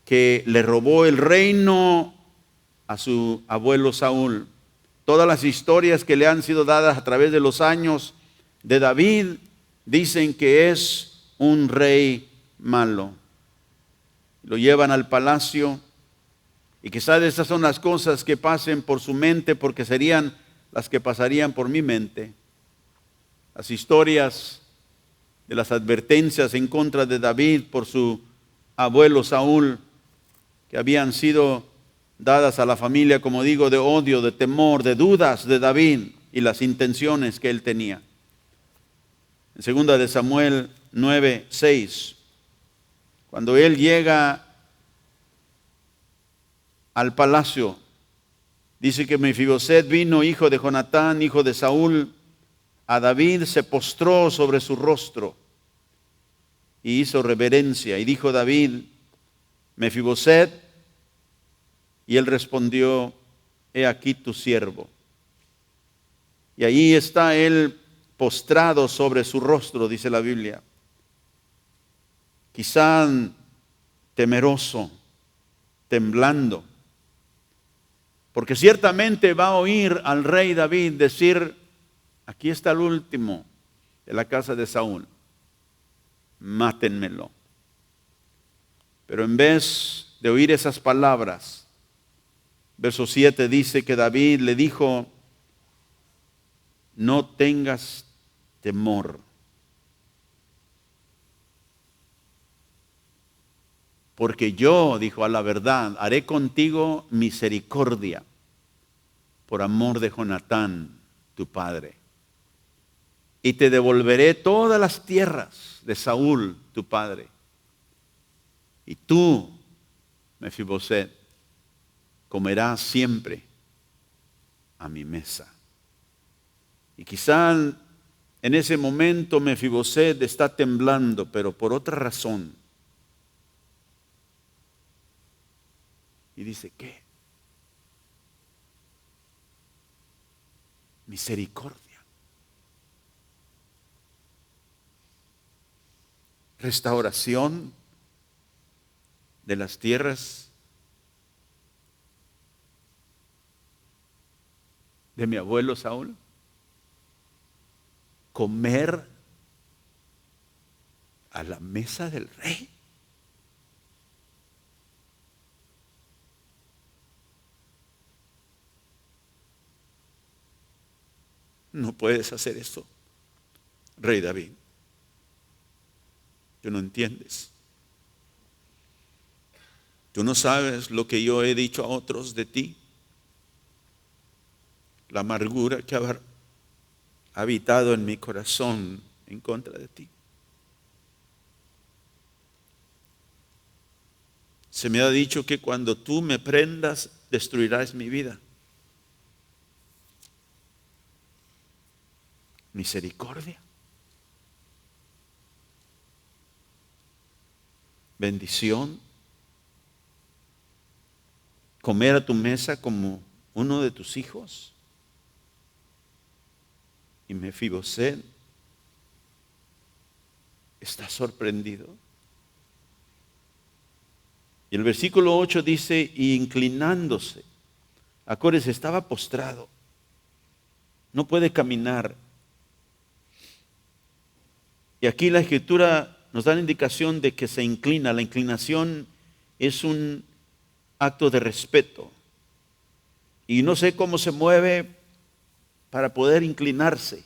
que le robó el reino a su abuelo Saúl. Todas las historias que le han sido dadas a través de los años de David dicen que es un rey malo. Lo llevan al palacio y quizás esas son las cosas que pasen por su mente porque serían las que pasarían por mi mente. Las historias de las advertencias en contra de David por su abuelo Saúl, que habían sido dadas a la familia, como digo, de odio, de temor, de dudas de David y las intenciones que él tenía. En 2 de Samuel 9:6, cuando él llega al palacio, dice que Mefiboset vino, hijo de Jonatán, hijo de Saúl, a David, se postró sobre su rostro y hizo reverencia. Y dijo David, Mefiboset, y él respondió, he aquí tu siervo. Y ahí está él postrado sobre su rostro, dice la Biblia. Quizá temeroso, temblando, porque ciertamente va a oír al rey David decir, aquí está el último de la casa de Saúl, mátenmelo. Pero en vez de oír esas palabras, verso 7 dice que David le dijo, no tengas temor, porque yo, dijo, a la verdad, haré contigo misericordia por amor de Jonatán, tu padre. Y te devolveré todas las tierras de Saúl, tu padre. Y tú, Mefiboset, comerás siempre a mi mesa. Y quizá en ese momento Mefiboset está temblando, pero por otra razón. Y dice, ¿qué? Misericordia. Restauración de las tierras de mi abuelo Saúl. Comer a la mesa del rey. No puedes hacer eso, rey David. Tú no entiendes. Tú no sabes lo que yo he dicho a otros de ti. La amargura que ha habitado en mi corazón en contra de ti. Se me ha dicho que cuando tú me prendas, destruirás mi vida. Misericordia. Bendición. Comer a tu mesa como uno de tus hijos. Y Mefiboset está sorprendido. Y el versículo 8 dice, y inclinándose, acuérdense, estaba postrado, no puede caminar. Y aquí la Escritura nos da la indicación de que se inclina. La inclinación es un acto de respeto. Y no sé cómo se mueve para poder inclinarse.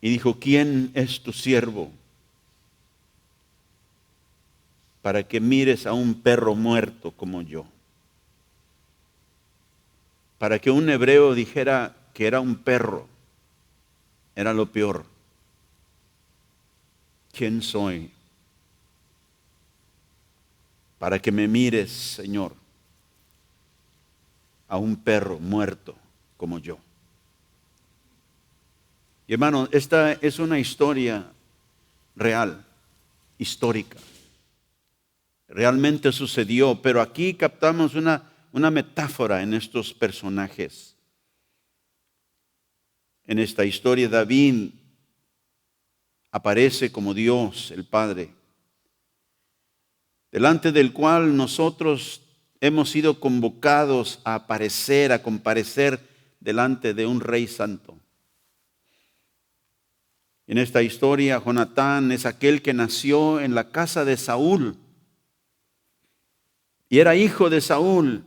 Y dijo, ¿quién es tu siervo para que mires a un perro muerto como yo? Para que un hebreo dijera que era un perro, era lo peor. ¿Quién soy? Para que me mires, Señor, a un perro muerto como yo. Y hermano, esta es una historia real, histórica. Realmente sucedió, pero aquí captamos una metáfora en estos personajes. En esta historia, David aparece como Dios, el Padre, delante del cual nosotros hemos sido convocados a aparecer, a comparecer delante de un Rey Santo. En esta historia, Jonatán es aquel que nació en la casa de Saúl y era hijo de Saúl,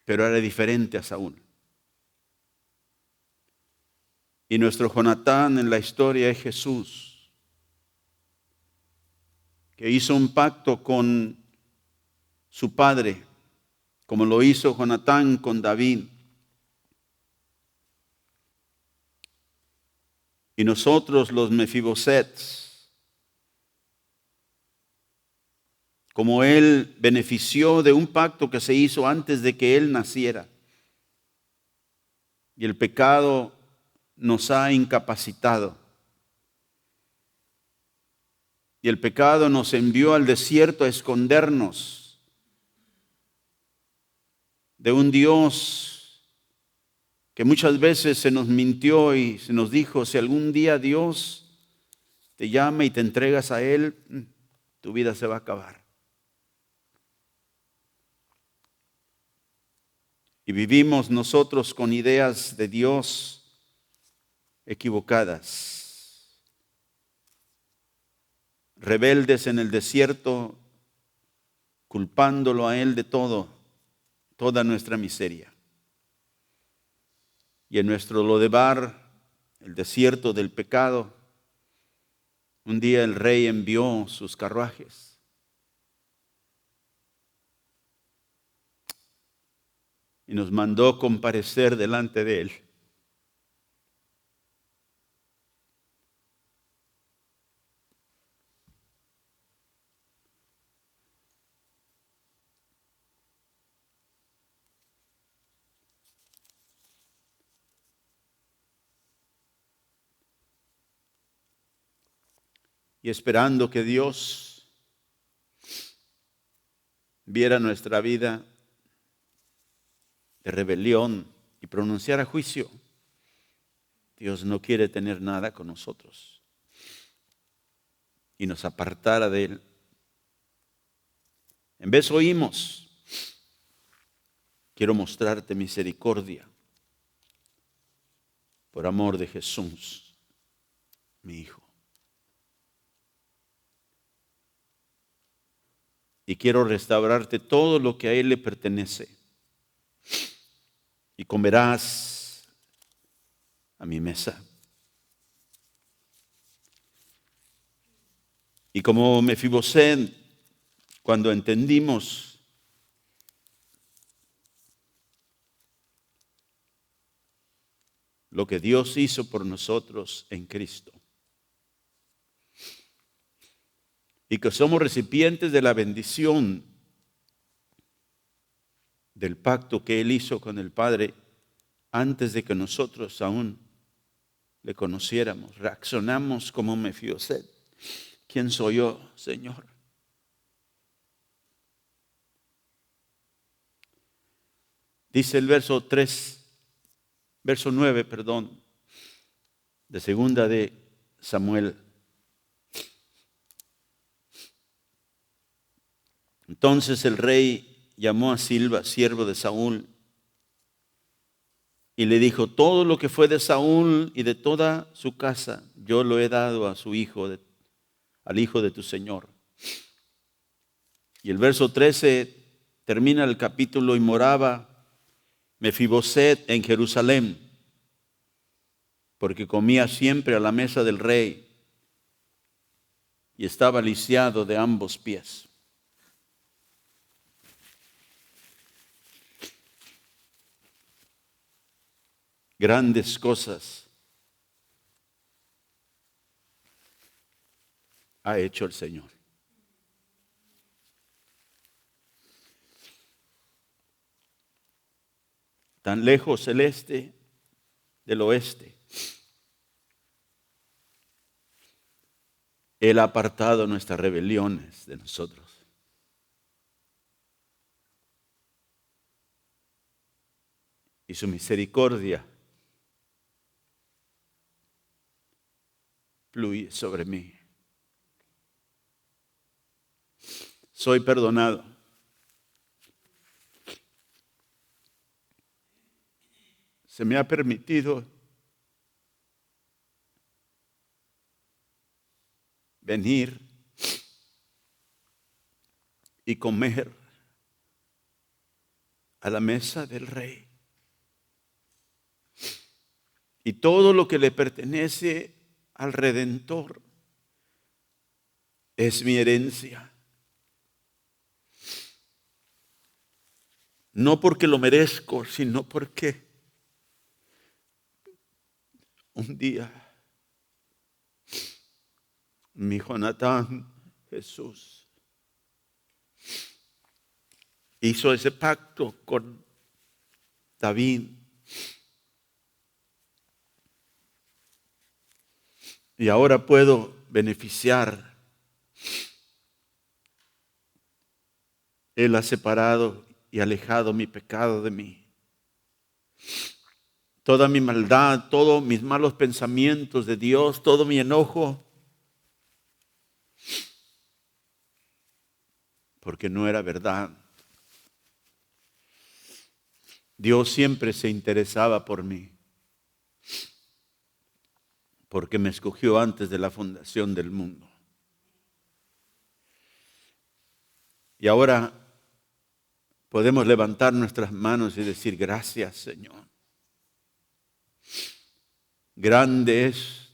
pero era diferente a Saúl. Y nuestro Jonatán en la historia es Jesús, que hizo un pacto con su padre, como lo hizo Jonatán con David. Y nosotros los Mefibosets, como él benefició de un pacto que se hizo antes de que él naciera. Y el pecado nos ha incapacitado. Y el pecado nos envió al desierto a escondernos de un Dios que muchas veces se nos mintió y se nos dijo, si algún día Dios te llama y te entregas a Él, tu vida se va a acabar. Y vivimos nosotros con ideas de Dios equivocadas, rebeldes en el desierto, culpándolo a Él de todo, toda nuestra miseria. Y en nuestro Lodebar, el desierto del pecado, un día el rey envió sus carruajes. Y nos mandó comparecer delante de Él. Y esperando que Dios viera nuestra vida de rebelión y pronunciara juicio, Dios no quiere tener nada con nosotros y nos apartara de Él. En vez oímos quiero mostrarte misericordia por amor de Jesús, mi Hijo. Y quiero restaurarte todo lo que a Él le pertenece. Y comerás a mi mesa. Y como Mefiboset, cuando entendimos lo que Dios hizo por nosotros en Cristo, y que somos recipientes de la bendición del pacto que Él hizo con el Padre antes de que nosotros aún le conociéramos, reaccionamos como Mefiboset. ¿Quién soy yo, Señor? Dice el verso 9, de segunda de Samuel. Entonces el rey llamó a Silba, siervo de Saúl, y le dijo: todo lo que fue de Saúl y de toda su casa, yo lo he dado a su hijo, al hijo de tu señor. Y el verso 13 termina el capítulo: y moraba Mefiboset en Jerusalén, porque comía siempre a la mesa del rey y estaba lisiado de ambos pies. Grandes cosas ha hecho el Señor. Tan lejos el este del oeste. Él ha apartado nuestras rebeliones de nosotros. Y su misericordia fluye sobre mí. Soy perdonado. Se me ha permitido venir y comer a la mesa del rey. Y todo lo que le pertenece al Redentor es mi herencia. No porque lo merezco, sino porque un día mi Jonatán Jesús hizo ese pacto con David. Y ahora puedo beneficiar. Él ha separado y alejado mi pecado de mí. Toda mi maldad, todos mis malos pensamientos de Dios, todo mi enojo, porque no era verdad. Dios siempre se interesaba por mí, porque me escogió antes de la fundación del mundo. Y ahora podemos levantar nuestras manos y decir: gracias, Señor. Grande es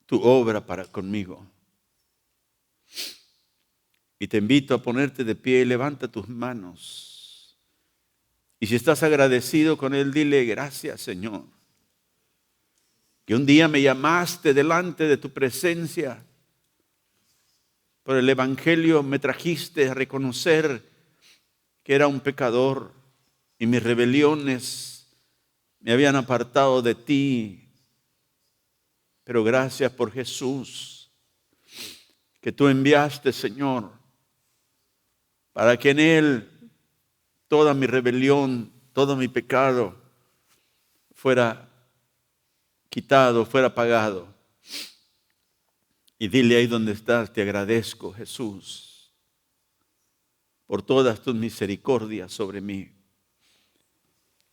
tu obra para conmigo. Y te invito a ponerte de pie y levanta tus manos. Y si estás agradecido con Él, dile: gracias, Señor, que un día me llamaste delante de tu presencia. Por el Evangelio me trajiste a reconocer que era un pecador y mis rebeliones me habían apartado de ti. Pero gracias por Jesús, que tú enviaste, Señor, para que en Él toda mi rebelión, todo mi pecado fuera quitado, fuera pagado. Y dile ahí donde estás: te agradezco, Jesús, por todas tus misericordias sobre mí.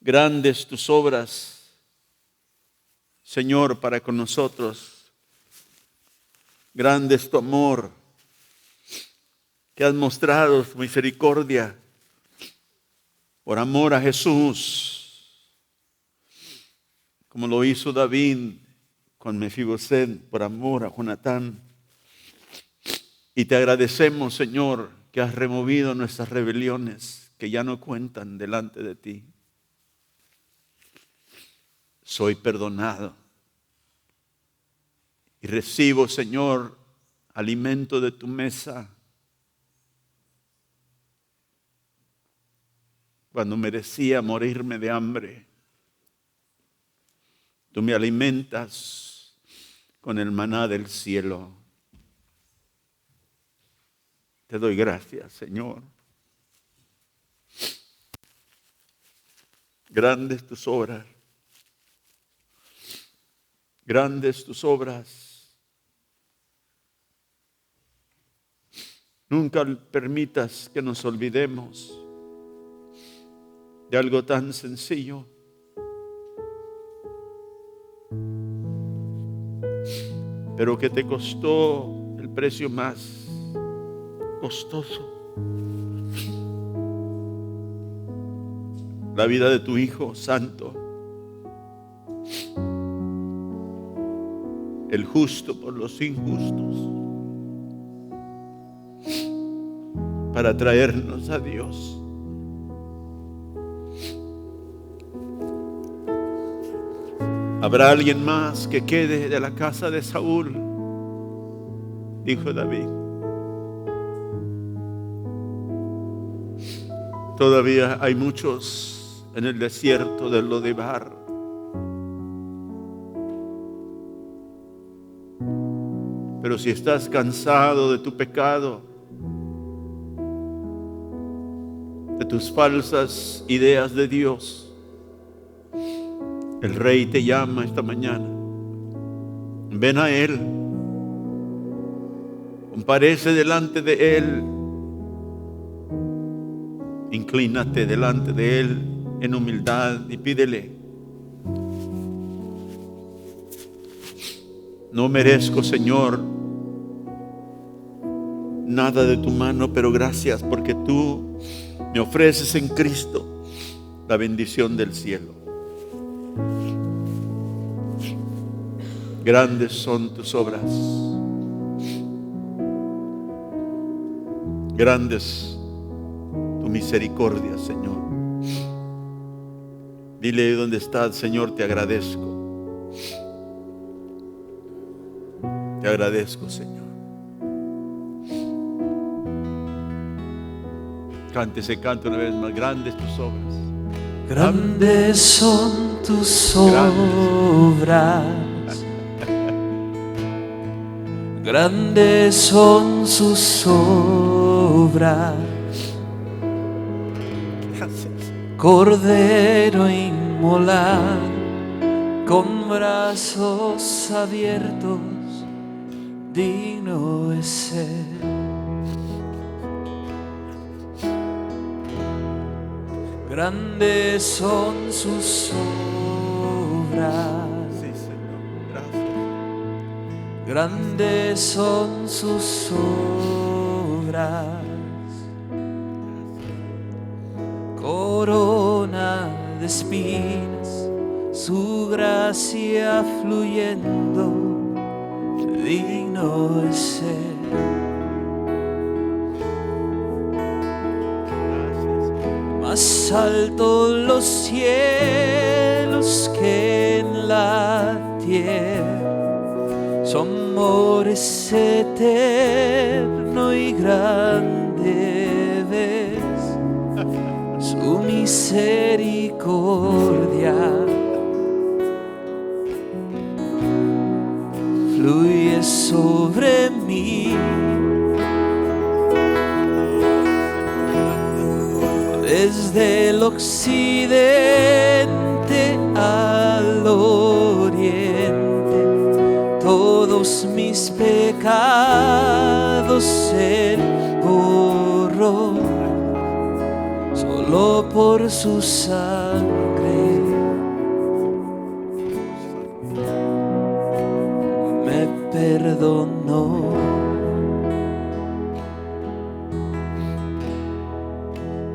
Grandes tus obras, Señor, para con nosotros. Grande es tu amor, que has mostrado tu misericordia por amor a Jesús, como lo hizo David con Mefiboset por amor a Jonatán. Y te agradecemos, Señor, que has removido nuestras rebeliones, que ya no cuentan delante de ti. Soy perdonado y recibo, Señor, alimento de tu mesa cuando merecía morirme de hambre. Tú me alimentas con el maná del cielo. Te doy gracias, Señor. Grandes tus obras. Grandes tus obras. Nunca permitas que nos olvidemos de algo tan sencillo. Pero que te costó el precio más costoso. La vida de tu Hijo Santo. El justo por los injustos, para traernos a Dios. ¿Habrá alguien más que quede de la casa de Saúl?, dijo David. Todavía hay muchos en el desierto de Lodebar. Pero si estás cansado de tu pecado, de tus falsas ideas de Dios, el Rey te llama esta mañana. Ven a Él, comparece delante de Él, inclínate delante de Él en humildad y pídele: no merezco, Señor, nada de tu mano, pero gracias porque tú me ofreces en Cristo la bendición del cielo. Grandes son tus obras. Grandes tu misericordia, Señor. Dile dónde estás: Señor, te agradezco. Te agradezco, Señor. Cante ese canto una vez más. Grandes tus obras. Grandes son tus obras. Grandes son sus obras. Cordero inmolado con brazos abiertos, digno es ser. Grandes son sus obras. Sí, Señor. Gracias. Grandes son sus obras. Corona de espinas, su gracia fluyendo, digno es ser. Más altos los cielos que en la tierra, su amor es eterno y grande ves, su misericordia fluye sobre mí. Desde el occidente al oriente, todos mis pecados Él borró. Solo solo por su sangre me perdonó.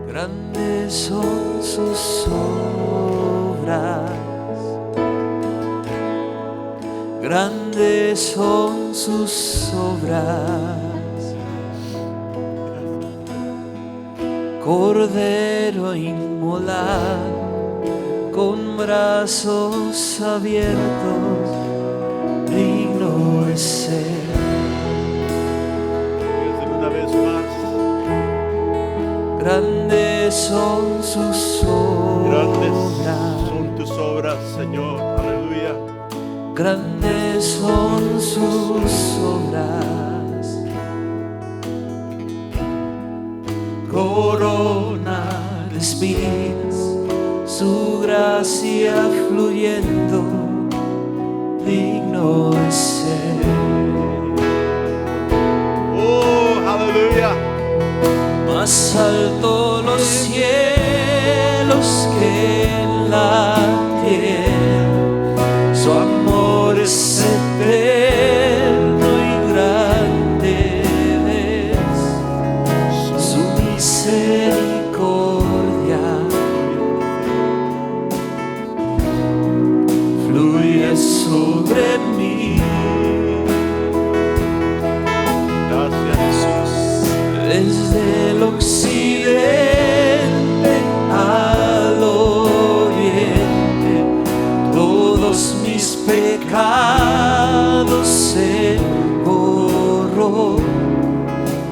Grandes son sus obras, grandes son sus obras. Cordero inmolado, con brazos abiertos, digno es ser. Una vez más. Grandes son sus Grandes obras, son tus obras, Señor. Aleluya. grandes son sus obras. Corona de espinas, su gracia fluyendo, digno es ser. Oh, aleluya. Más alto los cielos que en la tierra, su amor es eterno y grande es su misericordia. Fluye sobre mí. Gracias, Jesús. Desde el occidente al oriente, todos mis pecados se borró,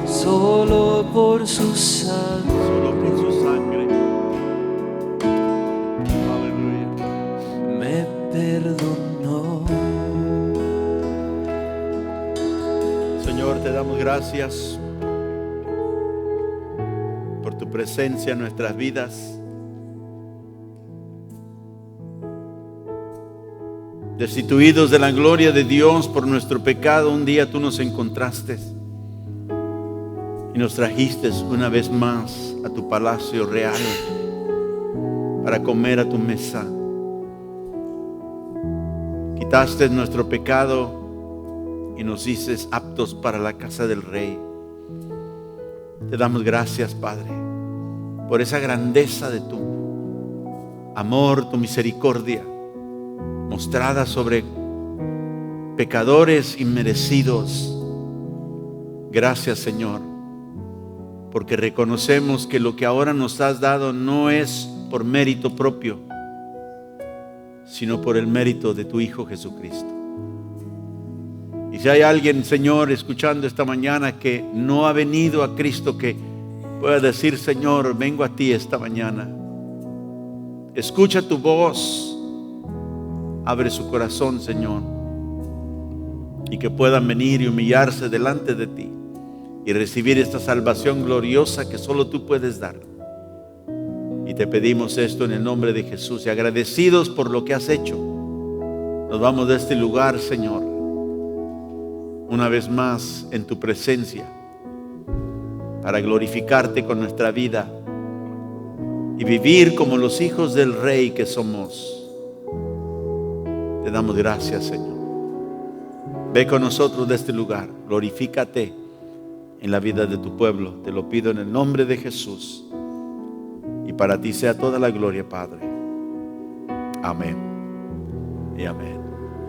solo por su sangre. Solo por su sangre. Aleluya. Me perdonó. Señor, te damos gracias por tu presencia en nuestras vidas. Destituidos de la gloria de Dios por nuestro pecado, un día tú nos encontraste y nos trajiste una vez más a tu palacio real para comer a tu mesa. Quitaste nuestro pecado y nos hiciste aptos para la casa del Rey. Te damos gracias, Padre, por esa grandeza de tu amor, tu misericordia mostrada sobre pecadores inmerecidos. Gracias, Señor, porque reconocemos que lo que ahora nos has dado no es por mérito propio, sino por el mérito de tu Hijo Jesucristo. Y si hay alguien, Señor, escuchando esta mañana que no ha venido a Cristo, que pueda decir: Señor, vengo a ti esta mañana. Escucha tu voz. Abre su corazón, Señor, y que puedan venir y humillarse delante de ti y recibir esta salvación gloriosa que solo tú puedes dar. Y te pedimos esto en el nombre de Jesús, y agradecidos por lo que has hecho, nos vamos de este lugar, Señor, una vez más en tu presencia, para glorificarte con nuestra vida y vivir como los hijos del Rey que somos. Te damos gracias, Señor. Ve con nosotros de este lugar. Glorifícate en la vida de tu pueblo. Te lo pido en el nombre de Jesús. Y para ti sea toda la gloria, Padre. Amén y amén.